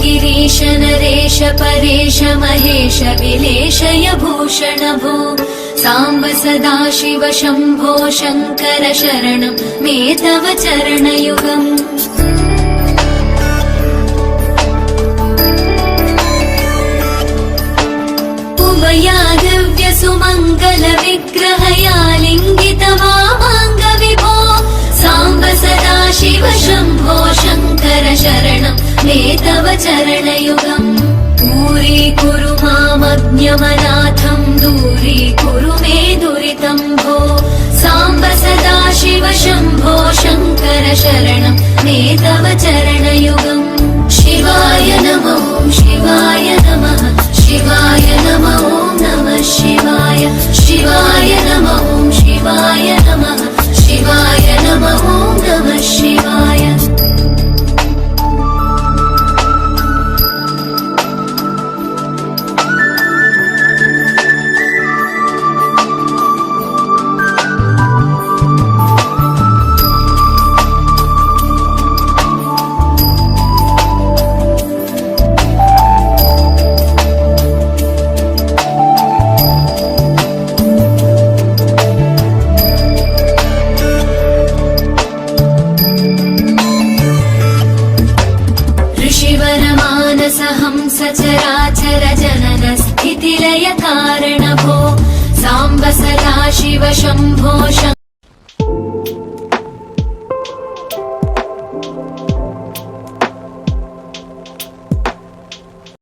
गिरीश नरेश परेश महेश विलेशय भूषण भो साम्ब सदाशिव शम्भो शङ्कर शरणं मे तव चरणयुगम् उभयादिव्य सुमङ्गल विग्रहया लिङ्गित वामाङ्ग विभो साम्ब सदाशिव शम्भो शङ्कर शरणं मे तव चरणयुगम् दूरीकुरु मामज्ञमनाथं दूरीकुरु मे दुरितं भो साम्ब सदाशिव शम्भो शङ्कर शरणं मे तव चरणयुगम् शिवाय नमः शिवाय नमः शिवाय नमः नमः शिवाय शिवाय नमः शिवाय नमः शिवाय नमः नमः शिवाय सचराचर जनन स्थितिलय कारण भो साम्ब सदाशिव शम्भो